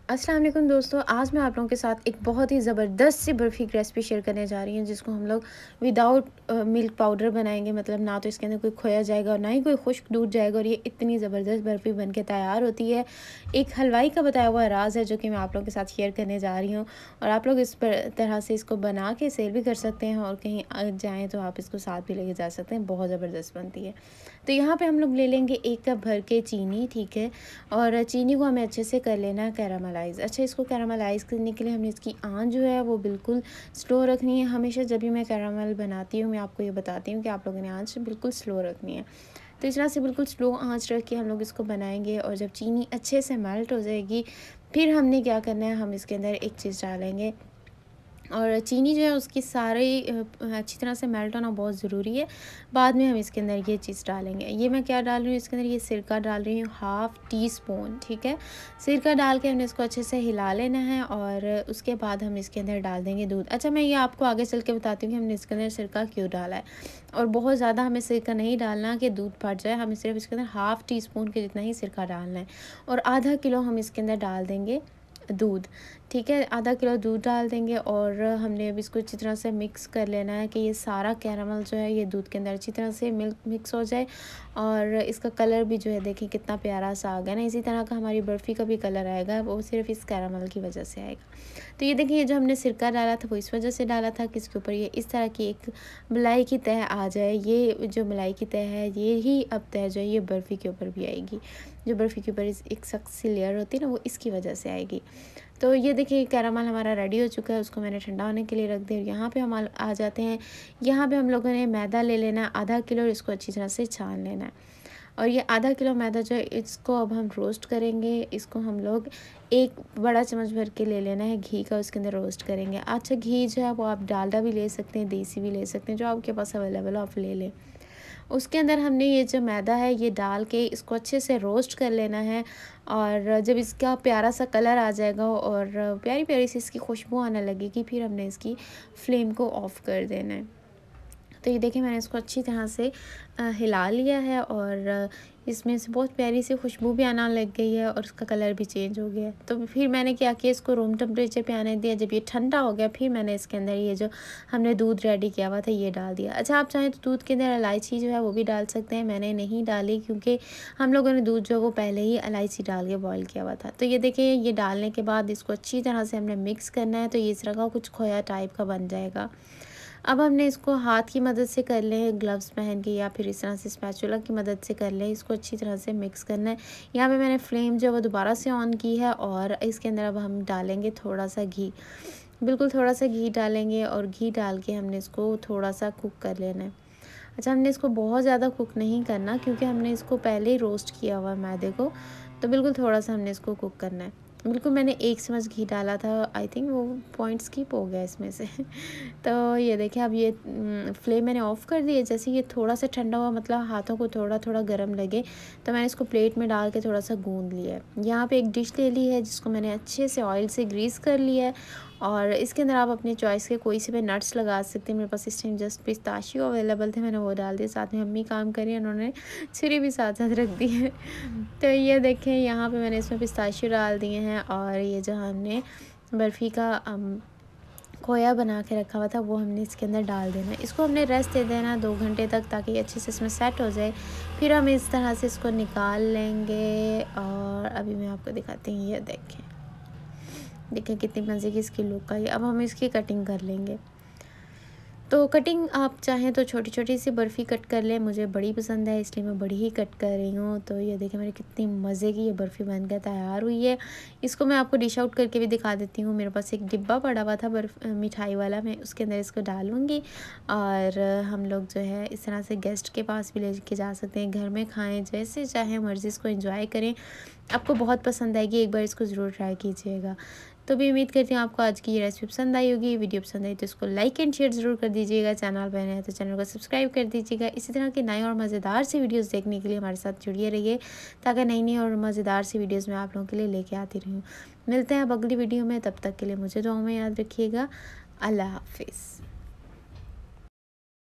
अस्सलाम वालेकुम दोस्तों, आज मैं आप लोगों के साथ एक बहुत ही ज़बरदस्त सी बर्फ़ी की रेसिपी शेयर करने जा रही हूँ, जिसको हम लोग विदाउट मिल्क पाउडर बनाएंगे। मतलब ना तो इसके अंदर कोई खोया जाएगा और ना ही कोई खुश्क दूध जाएगा, और ये इतनी ज़बरदस्त बर्फ़ी बन के तैयार होती है। एक हलवाई का बताया हुआ राज है जो कि मैं आप लोगों के साथ शेयर करने जा रही हूँ, और आप लोग इस तरह से इसको बना के सेल भी कर सकते हैं, और कहीं जाएँ तो आप इसको साथ भी लेके जा सकते हैं। बहुत ज़बरदस्त बनती है। तो यहाँ पे हम लोग ले लेंगे 1 कप भर के चीनी, ठीक है। और चीनी को हमें अच्छे से कर लेना है कैरामलाइज़। अच्छा, इसको कैरामलाइज़ करने के लिए हमने इसकी आँच जो है वो बिल्कुल स्लो रखनी है। हमेशा जब भी मैं कैरामल बनाती हूँ, मैं आपको ये बताती हूँ कि आप लोगों ने आँच बिल्कुल स्लो रखनी है। तो इस तरह से बिल्कुल स्लो आँच रख के हम लोग इसको बनाएंगे, और जब चीनी अच्छे से मेल्ट हो जाएगी, फिर हमने क्या करना है, हम इसके अंदर एक चीज़ डालेंगे। और चीनी जो है उसकी सारी अच्छी तरह से मेल्ट होना बहुत ज़रूरी है। बाद में हम इसके अंदर ये चीज़ डालेंगे। ये मैं क्या डाल रही हूँ इसके अंदर, ये सिरका डाल रही हूँ, हाफ़ टी स्पून, ठीक है। सिरका डाल के हमने इसको अच्छे से हिला लेना है, और उसके बाद हम इसके अंदर डाल देंगे दूध। अच्छा, मैं ये आपको आगे चल के बताती हूँ कि हमने इसके अंदर सिरका क्यों डाला है। और बहुत ज़्यादा हमें सिरका नहीं डालना कि दूध फट जाए, हमें सिर्फ इसके अंदर हाफ़ टी स्पून के जितना ही सिरका डालना है। और आधा किलो हम इसके अंदर डाल देंगे दूध, ठीक है। आधा किलो दूध डाल देंगे, और हमने अब इसको अच्छी तरह से मिक्स कर लेना है कि ये सारा कैरामल जो है ये दूध के अंदर अच्छी तरह से मिक्स हो जाए। और इसका कलर भी जो है देखें कितना प्यारा सा आ गया ना। इसी तरह का हमारी बर्फ़ी का भी कलर आएगा, वो सिर्फ इस कैरामल की वजह से आएगा। तो ये देखिए, ये जो हमने सिरका डाला था वो इस वजह से डाला था कि इसके ऊपर ये इस तरह की एक मलाई की तह आ जाए। ये जो मलाई की तह है, ये ही अब तह जो है ये बर्फ़ी के ऊपर भी आएगी। जो बर्फ़ी के ऊपर एक सख्त सी लेयर होती है ना, वो इसकी वजह से आएगी। तो ये देखिए, कैरामल हमारा रेडी हो चुका है, उसको मैंने ठंडा होने के लिए रख दिया। यहाँ पे हम आ जाते हैं। यहाँ पे हम लोगों ने मैदा ले लेना है आधा किलो, और इसको अच्छी तरह से छान लेना है। और ये आधा किलो मैदा जो है इसको अब हम रोस्ट करेंगे। इसको हम लोग एक बड़ा चम्मच भर के ले लेना है घी का, उसके अंदर रोस्ट करेंगे। अच्छा, घी जो है वो आप डालडा भी ले सकते हैं, देसी भी ले सकते हैं, जो आपके पास अवेलेबल हो आप ले लें। उसके अंदर हमने ये जो मैदा है ये डाल के इसको अच्छे से रोस्ट कर लेना है। और जब इसका प्यारा सा कलर आ जाएगा और प्यारी प्यारी सी इसकी खुशबू आने लगेगी, फिर हमने इसकी फ्लेम को ऑफ़ कर देना है। तो ये देखिए, मैंने इसको अच्छी तरह से हिला लिया है, और इसमें से बहुत प्यारी सी खुशबू भी आना लग गई है, और उसका कलर भी चेंज हो गया है। तो फिर मैंने क्या किया, इसको रूम टेम्परेचर पे आने दिया। जब ये ठंडा हो गया, फिर मैंने इसके अंदर ये जो हमने दूध रेडी किया हुआ था ये डाल दिया। अच्छा, आप चाहें तो दूध के अंदर इलायची जो है वो भी डाल सकते हैं। मैंने नहीं डाली क्योंकि हम लोगों ने दूध जो है वो पहले ही इलायची डाल के बॉयल किया हुआ था। तो ये देखिए, ये डालने के बाद इसको अच्छी तरह से हमने मिक्स करना है। तो ये इस तरह का कुछ खोया टाइप का बन जाएगा। अब हमने इसको हाथ की मदद से कर लें, ग्लव्स पहन के, या फिर इस तरह से स्पैचुला की मदद से कर लें। इसको अच्छी तरह से मिक्स करना है। यहाँ पे मैंने फ्लेम जो है वो दोबारा से ऑन की है, और इसके अंदर अब हम डालेंगे थोड़ा सा घी। बिल्कुल थोड़ा सा घी डालेंगे, और घी डाल के हमने इसको थोड़ा सा कुक कर लेना है। अच्छा, हमने इसको बहुत ज़्यादा कुक नहीं करना, क्योंकि हमने इसको पहले ही रोस्ट किया हुआ है मैदे को। तो बिल्कुल थोड़ा सा हमने इसको कुक करना है। बिल्कुल मैंने 1 चम्मच घी डाला था, आई थिंक वो पॉइंट स्किप हो गया इसमें से। तो ये देखिए, अब ये फ्लेम मैंने ऑफ़ कर दी है। जैसे ये थोड़ा सा ठंडा हुआ, मतलब हाथों को थोड़ा थोड़ा गर्म लगे, तो मैंने इसको प्लेट में डाल के थोड़ा सा गूंद लिया है। यहाँ पे एक डिश ले ली है जिसको मैंने अच्छे से ऑयल से ग्रीस कर लिया है, और इसके अंदर आप अपने चॉइस के कोई से भी नट्स लगा सकते हैं। मेरे पास इस टाइम जस्ट पिस्ताशियो अवेलेबल थे, मैंने वो डाल दिए। साथ में अम्मी काम कर रही हैं, उन्होंने छुरी भी साथ साथ रख दी है। तो ये देखें, यहाँ पे मैंने इसमें पिस्ताशियो डाल दिए हैं, और ये जो हमने बर्फ़ी का खोया बना के रखा हुआ था वो हमने इसके अंदर डाल देना है। इसको हमने रेस्ट दे देना है 2 घंटे तक, ताकि अच्छे से इसमें सेट हो जाए। फिर हम इस तरह से इसको निकाल लेंगे, और अभी मैं आपको दिखाती हूँ। ये देखें कितनी मज़े की इसकी लुक आई। अब हम इसकी कटिंग कर लेंगे। तो कटिंग आप चाहें तो छोटी छोटी सी बर्फ़ी कट कर लें। मुझे बड़ी पसंद है, इसलिए मैं बड़ी ही कट कर रही हूँ। तो ये देखें, मेरी कितनी मज़े की ये बर्फ़ी बनकर तैयार हुई है। इसको मैं आपको डिश आउट करके भी दिखा देती हूँ। मेरे पास एक डिब्बा पड़ा हुआ था मिठाई वाला, मैं उसके अंदर इसको डालूँगी, और हम लोग जो है इस तरह से गेस्ट के पास भी ले के जा सकते हैं, घर में खाएँ, जैसे चाहे मर्ज़ी इसको एंजॉय करें। आपको बहुत पसंद आएगी, एक बार इसको ज़रूर ट्राई कीजिएगा। तो भी उम्मीद करती हूँ आपको आज की ये रेसिपी पसंद आई होगी। वीडियो पसंद आई तो इसको लाइक एंड शेयर ज़रूर कर दीजिएगा। चैनल पर नए हैं तो चैनल को सब्सक्राइब कर दीजिएगा। इसी तरह के नए और मज़ेदार सी वीडियोस देखने के लिए हमारे साथ जुड़िए रहिए, ताकि नई नई और मज़ेदार सी वीडियोस मैं आप लोगों के लिए लेके आती रहूँ। मिलते हैं अब अगली वीडियो में, तब तक के लिए मुझे दुआओं में याद रखिएगा। अल्लाह हाफिज़।